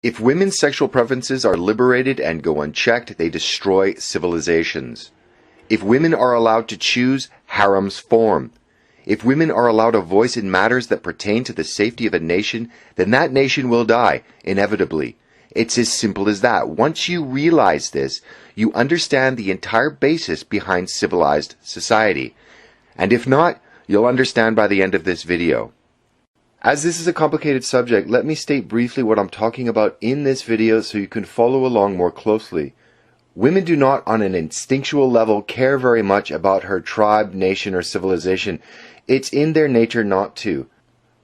If women's sexual preferences are liberated and go unchecked, they destroy civilizations. If women are allowed to choose, harems form. If women are allowed a voice in matters that pertain to the safety of a nation, then that nation will die, inevitably. It's as simple as that. Once you realize this, you understand the entire basis behind civilized society. And if not, you'll understand by the end of this video. As this is a complicated subject, let me state briefly what I'm talking about in this video so you can follow along more closely. Women do not, on an instinctual level, care very much about her tribe, nation, or civilization. It's in their nature not to.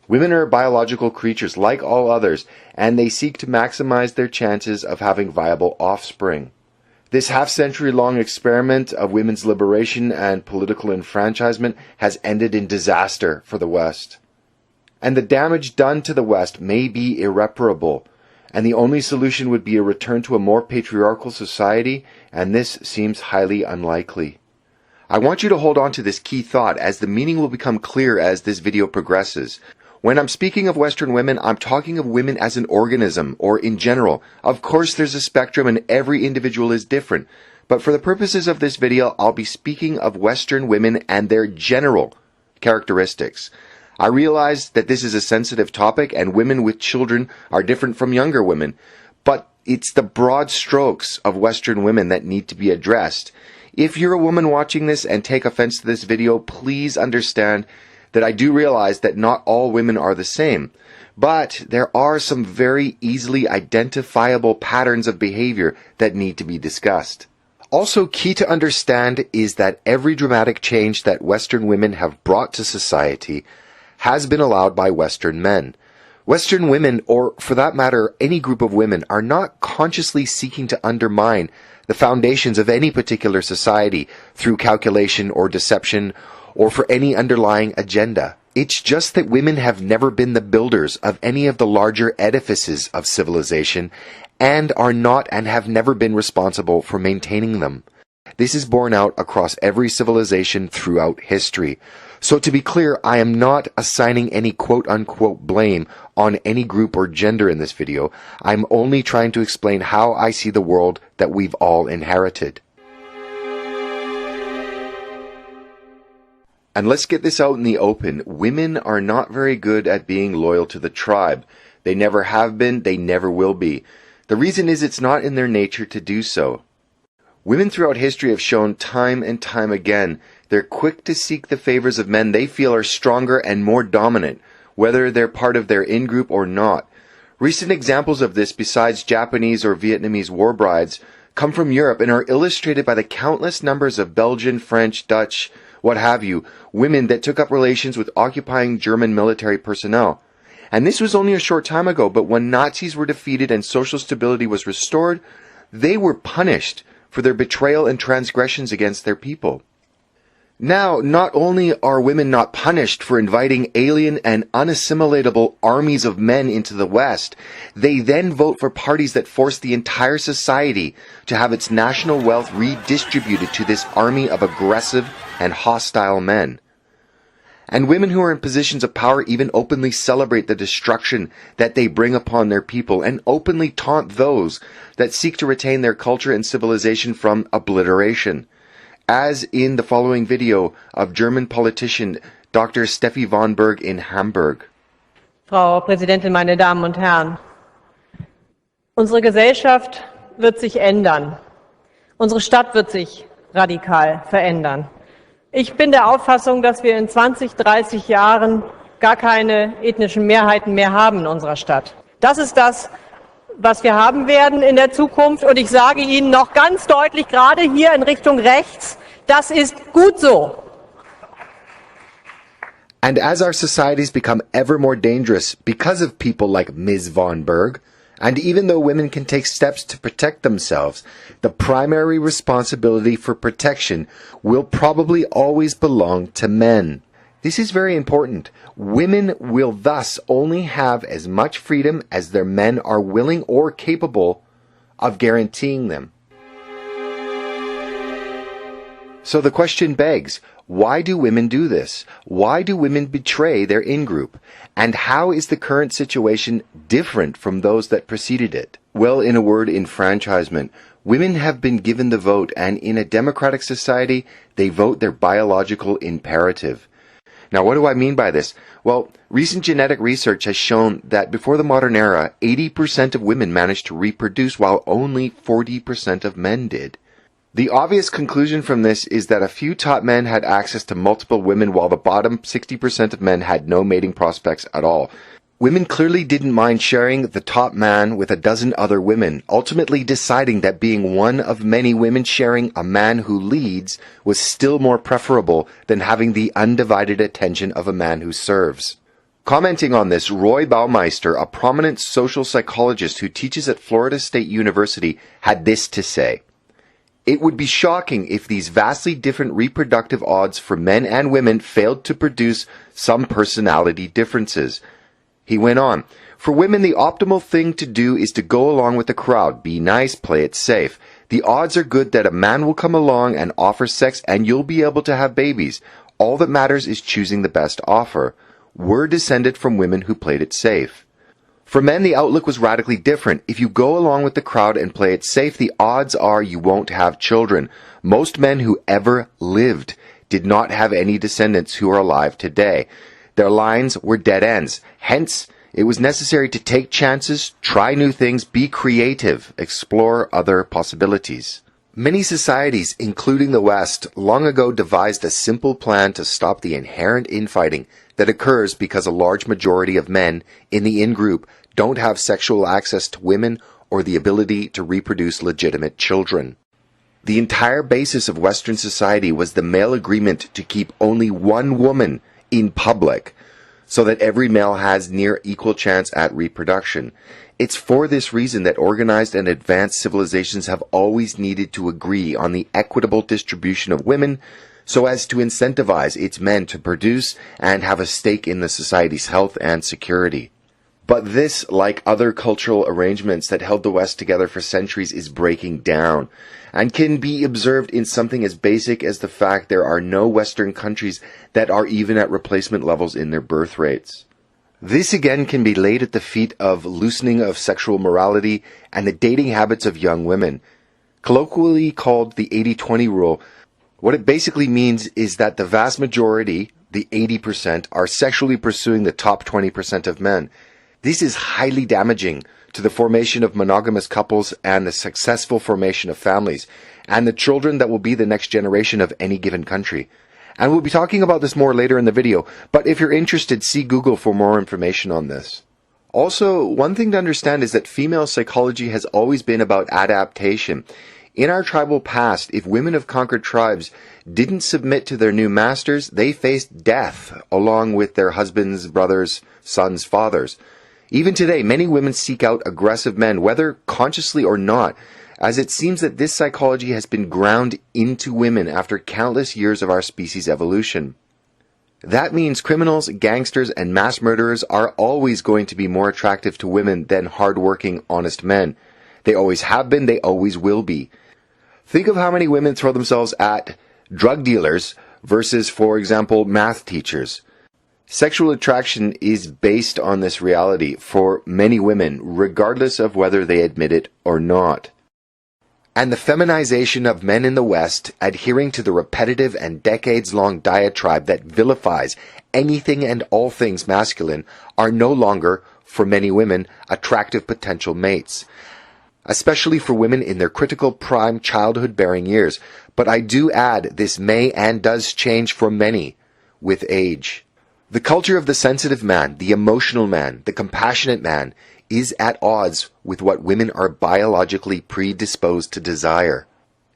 Women are biological creatures like all others, and they seek to maximize their chances of having viable offspring. This half-century-long experiment of women's liberation and political enfranchisement has ended in disaster for the West. And the damage done to the West may be irreparable, and the only solution would be a return to a more patriarchal society, and this seems highly unlikely. I want you to hold on to this key thought, as the meaning will become clear as this video progresses. When I'm speaking of Western women, I'm talking of women as an organism, or in general. Of course, there's a spectrum and every individual is different, but for the purposes of this video, I'll be speaking of Western women and their general characteristics. I realize that this is a sensitive topic and women with children are different from younger women, but it's the broad strokes of Western women that need to be addressed. If you're a woman watching this and take offense to this video, please understand that I do realize that not all women are the same, but there are some very easily identifiable patterns of behavior that need to be discussed. Also key to understand is that every dramatic change that Western women have brought to society has been allowed by Western men. Western women, or for that matter, any group of women, are not consciously seeking to undermine the foundations of any particular society through calculation or deception or for any underlying agenda. It's just that women have never been the builders of any of the larger edifices of civilization and are not and have never been responsible for maintaining them. This is borne out across every civilization throughout history. So to be clear, I am not assigning any quote-unquote blame on any group or gender in this video. I'm only trying to explain how I see the world that we've all inherited. And let's get this out in the open. Women are not very good at being loyal to the tribe. They never have been, they never will be. The reason is it's not in their nature to do so. Women throughout history have shown time and time again they're quick to seek the favors of men they feel are stronger and more dominant, whether they're part of their in-group or not. Recent examples of this, besides Japanese or Vietnamese war brides, come from Europe and are illustrated by the countless numbers of Belgian, French, Dutch, what have you, women that took up relations with occupying German military personnel. And this was only a short time ago, but when Nazis were defeated and social stability was restored, they were punished for their betrayal and transgressions against their people. Now, not only are women not punished for inviting alien and unassimilatable armies of men into the West, they then vote for parties that force the entire society to have its national wealth redistributed to this army of aggressive and hostile men. And women who are in positions of power even openly celebrate the destruction that they bring upon their people and openly taunt those that seek to retain their culture and civilization from obliteration. As in the following video of German politician Dr. Steffi von Berg in Hamburg. Frau Präsidentin, meine Damen und Herren! Unsere Gesellschaft wird sich ändern. Unsere Stadt wird sich radikal verändern. Ich bin der Auffassung, dass wir in 20, 30 Jahren gar keine ethnischen Mehrheiten mehr haben in unserer Stadt. Das ist das, was wir haben werden in der Zukunft. Und ich sage Ihnen noch ganz deutlich, gerade hier in Richtung rechts, das ist gut so. And as our societies become ever more dangerous because of people like Ms. von Berg, and even though women can take steps to protect themselves, the primary responsibility for protection will probably always belong to men. This is very important. Women will thus only have as much freedom as their men are willing or capable of guaranteeing them. So the question begs, Why do women do this? Why do women betray their in-group? And how is the current situation different from those that preceded it? Well, in a word, enfranchisement. Women have been given the vote, and in a democratic society, they vote their biological imperative. Now, what do I mean by this? Well, recent genetic research has shown that before the modern era, 80% of women managed to reproduce while only 40% of men did. The obvious conclusion from this is that a few top men had access to multiple women while the bottom 60% of men had no mating prospects at all. Women clearly didn't mind sharing the top man with a dozen other women, ultimately deciding that being one of many women sharing a man who leads was still more preferable than having the undivided attention of a man who serves. Commenting on this, Roy Baumeister, a prominent social psychologist who teaches at Florida State University, had this to say: "It would be shocking if these vastly different reproductive odds for men and women failed to produce some personality differences." He went on, "For women, the optimal thing to do is to go along with the crowd, be nice, play it safe. The odds are good that a man will come along and offer sex and you'll be able to have babies. All that matters is choosing the best offer. We're descended from women who played it safe." For men, the outlook was radically different. If you go along with the crowd and play it safe, the odds are you won't have children. Most men who ever lived did not have any descendants who are alive today. Their lines were dead ends. Hence, it was necessary to take chances, try new things, be creative, explore other possibilities. Many societies, including the West, long ago devised a simple plan to stop the inherent infighting that occurs because a large majority of men in the in-group don't have sexual access to women or the ability to reproduce legitimate children. The entire basis of Western society was the male agreement to keep only one woman in public so that every male has near equal chance at reproduction. It's for this reason that organized and advanced civilizations have always needed to agree on the equitable distribution of women so as to incentivize its men to produce and have a stake in the society's health and security. But this, like other cultural arrangements that held the West together for centuries, is breaking down, and can be observed in something as basic as the fact there are no Western countries that are even at replacement levels in their birth rates. This again can be laid at the feet of loosening of sexual morality and the dating habits of young women. Colloquially called the 80-20 rule, what it basically means is that the vast majority, the 80%, are sexually pursuing the top 20% of men. This is highly damaging to the formation of monogamous couples and the successful formation of families, and the children that will be the next generation of any given country. And we'll be talking about this more later in the video, but if you're interested, see Google for more information on this. Also, one thing to understand is that female psychology has always been about adaptation. In our tribal past, if women of conquered tribes didn't submit to their new masters, they faced death along with their husbands, brothers, sons, fathers. Even today, many women seek out aggressive men, whether consciously or not, as it seems that this psychology has been ground into women after countless years of our species' evolution. That means criminals, gangsters, and mass murderers are always going to be more attractive to women than hard-working, honest men. They always have been, they always will be. Think of how many women throw themselves at drug dealers versus, for example, math teachers. Sexual attraction is based on this reality for many women, regardless of whether they admit it or not. And the feminization of men in the West, adhering to the repetitive and decades-long diatribe that vilifies anything and all things masculine, are no longer, for many women, attractive potential mates. Especially for women in their critical prime childhood-bearing years. But I do add, this may and does change for many with age. The culture of the sensitive man, the emotional man, the compassionate man is at odds with what women are biologically predisposed to desire.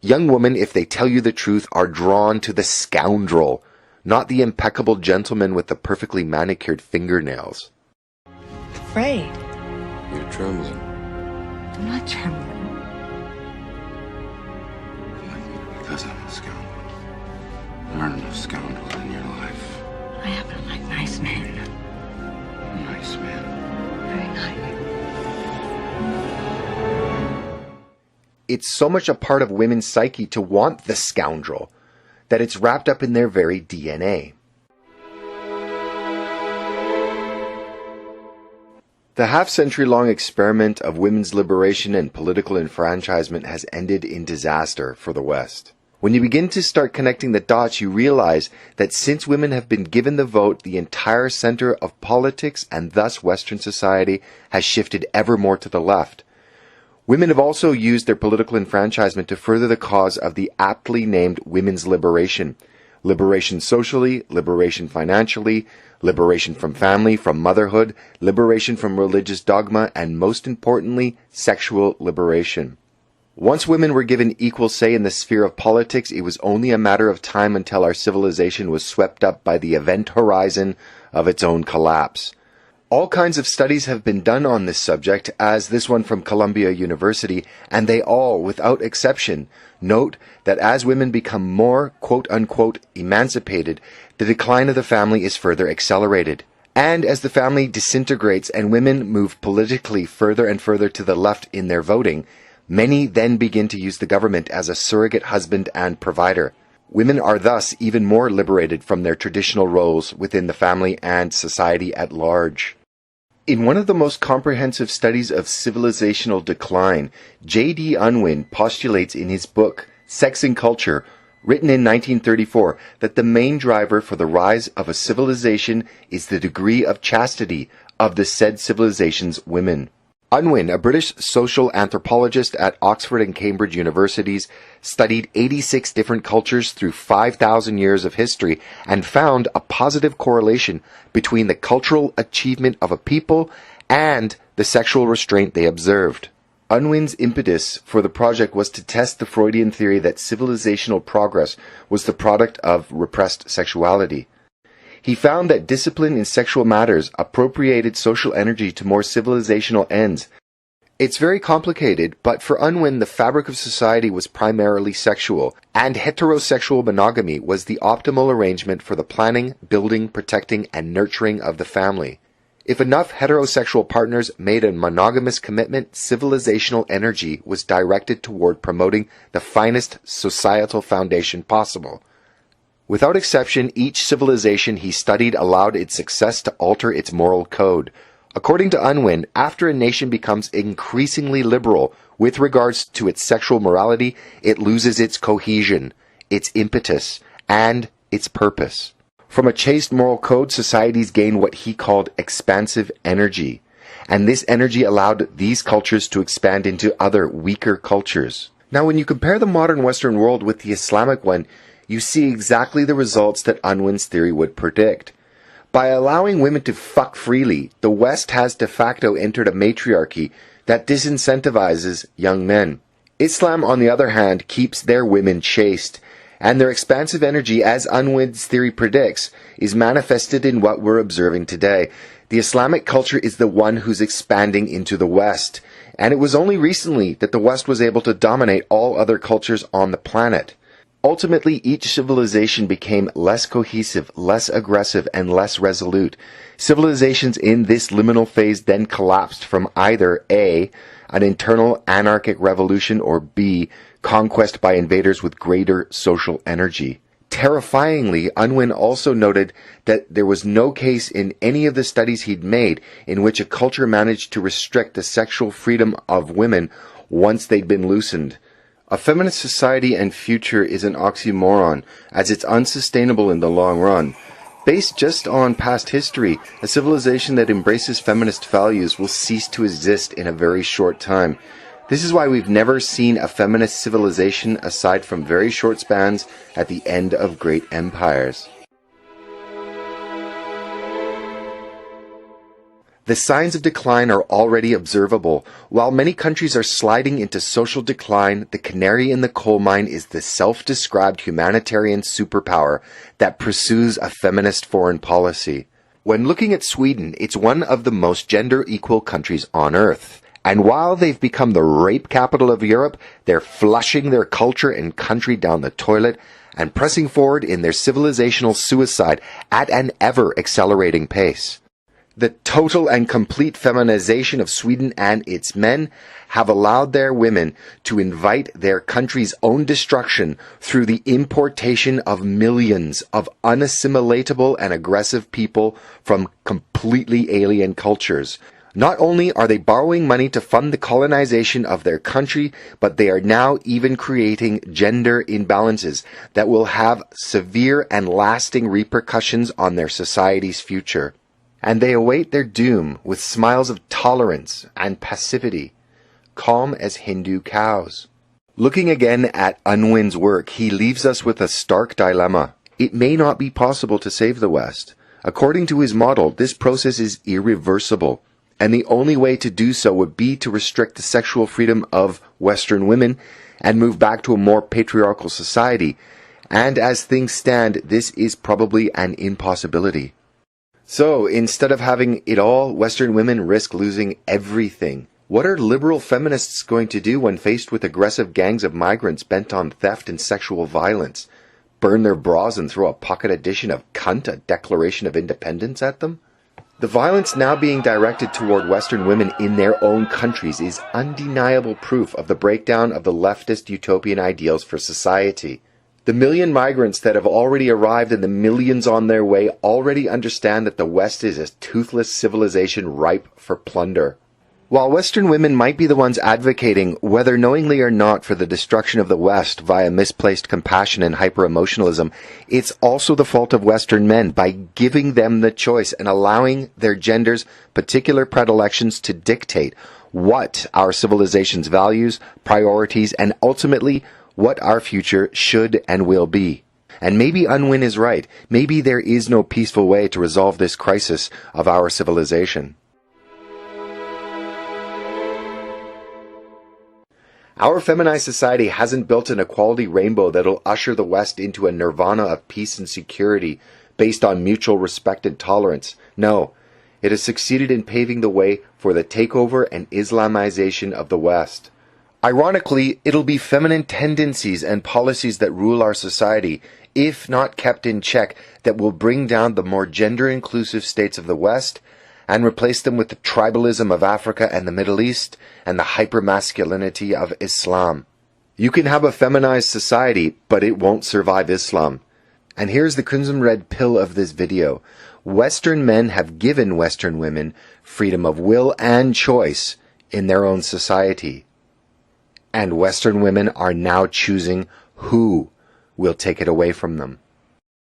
Young women, if they tell you the truth, are drawn to the scoundrel, not the impeccable gentleman with the perfectly manicured fingernails. Afraid. You're trembling. I'm not trembling. Because I'm a scoundrel. There aren't enough scoundrels in your life. I happen to like nice men. Nice man. Very nice. It's so much a part of women's psyche to want the scoundrel. that it's wrapped up in their very DNA. The half-century-long experiment of women's liberation and political enfranchisement has ended in disaster for the West. When you begin to start connecting the dots, you realize that since women have been given the vote, the entire center of politics and thus Western society has shifted ever more to the left. Women have also used their political enfranchisement to further the cause of the aptly named women's liberation. Liberation socially, liberation financially, liberation from family, from motherhood, liberation from religious dogma, and most importantly, sexual liberation. Once women were given equal say in the sphere of politics, it was only a matter of time until our civilization was swept up by the event horizon of its own collapse. All kinds of studies have been done on this subject, as this one from Columbia University, and they all, without exception, note that as women become more, quote-unquote, emancipated, the decline of the family is further accelerated. And as the family disintegrates and women move politically further and further to the left in their voting, many then begin to use the government as a surrogate husband and provider. Women are thus even more liberated from their traditional roles within the family and society at large. In one of the most comprehensive studies of civilizational decline, J.D. Unwin postulates in his book, Sex and Culture, written in 1934, that the main driver for the rise of a civilization is the degree of chastity of the said civilization's women. Unwin, a British social anthropologist at Oxford and Cambridge universities, studied 86 different cultures through 5,000 years of history and found a positive correlation between the cultural achievement of a people and the sexual restraint they observed. Unwin's impetus for the project was to test the Freudian theory that civilizational progress was the product of repressed sexuality. He found that discipline in sexual matters appropriated social energy to more civilizational ends. It's very complicated, but for Unwin, the fabric of society was primarily sexual, and heterosexual monogamy was the optimal arrangement for the planning, building, protecting, and nurturing of the family. If enough heterosexual partners made a monogamous commitment, civilizational energy was directed toward promoting the finest societal foundation possible. Without exception, each civilization he studied allowed its success to alter its moral code. According to Unwin, after a nation becomes increasingly liberal with regards to its sexual morality, it loses its cohesion, its impetus, and its purpose. From a chaste moral code, societies gain what he called expansive energy, and this energy allowed these cultures to expand into other weaker cultures. Now, when you compare the modern Western world with the Islamic one, you see exactly the results that Unwin's theory would predict. By allowing women to fuck freely, the West has de facto entered a matriarchy that disincentivizes young men. Islam, on the other hand, keeps their women chaste, and their expansive energy, as Unwin's theory predicts, is manifested in what we're observing today. The Islamic culture is the one who's expanding into the West, and it was only recently that the West was able to dominate all other cultures on the planet. Ultimately, each civilization became less cohesive, less aggressive, and less resolute. Civilizations in this liminal phase then collapsed from either A, an internal anarchic revolution, or B, conquest by invaders with greater social energy. Terrifyingly, Unwin also noted that there was no case in any of the studies he'd made in which a culture managed to restrict the sexual freedom of women once they'd been loosened. A feminist society and future is an oxymoron, as it's unsustainable in the long run. Based just on past history, a civilization that embraces feminist values will cease to exist in a very short time. This is why we've never seen a feminist civilization aside from very short spans at the end of great empires. The signs of decline are already observable. While many countries are sliding into social decline, the canary in the coal mine is the self-described humanitarian superpower that pursues a feminist foreign policy. When looking at Sweden, it's one of the most gender-equal countries on earth. And while they've become the rape capital of Europe, they're flushing their culture and country down the toilet and pressing forward in their civilizational suicide at an ever-accelerating pace. The total and complete feminization of Sweden and its men have allowed their women to invite their country's own destruction through the importation of millions of unassimilatable and aggressive people from completely alien cultures. Not only are they borrowing money to fund the colonization of their country, but they are now even creating gender imbalances that will have severe and lasting repercussions on their society's future. And they await their doom with smiles of tolerance and passivity, calm as Hindu cows. Looking again at Unwin's work, he leaves us with a stark dilemma. It may not be possible to save the West. According to his model, this process is irreversible, and the only way to do so would be to restrict the sexual freedom of Western women and move back to a more patriarchal society. And as things stand, this is probably an impossibility. So, instead of having it all, Western women risk losing everything. What are liberal feminists going to do when faced with aggressive gangs of migrants bent on theft and sexual violence? Burn their bras and throw a pocket edition of Cunt, a Declaration of Independence, at them? The violence now being directed toward Western women in their own countries is undeniable proof of the breakdown of the leftist utopian ideals for society. The million migrants that have already arrived and the millions on their way already understand that the West is a toothless civilization ripe for plunder. While Western women might be the ones advocating, whether knowingly or not, for the destruction of the West via misplaced compassion and hyper-emotionalism, it's also the fault of Western men by giving them the choice and allowing their gender's particular predilections to dictate what our civilization's values, priorities, and ultimately what our future should and will be. And maybe Unwin is right. Maybe there is no peaceful way to resolve this crisis of our civilization. Our feminized society hasn't built an equality rainbow that'll usher the West into a nirvana of peace and security based on mutual respect and tolerance. No, it has succeeded in paving the way for the takeover and Islamization of the West. Ironically, it'll be feminine tendencies and policies that rule our society, if not kept in check, that will bring down the more gender-inclusive states of the West and replace them with the tribalism of Africa and the Middle East and the hypermasculinity of Islam. You can have a feminized society, but it won't survive Islam. And here's the crimson red pill of this video. Western men have given Western women freedom of will and choice in their own society. And Western women are now choosing who will take it away from them.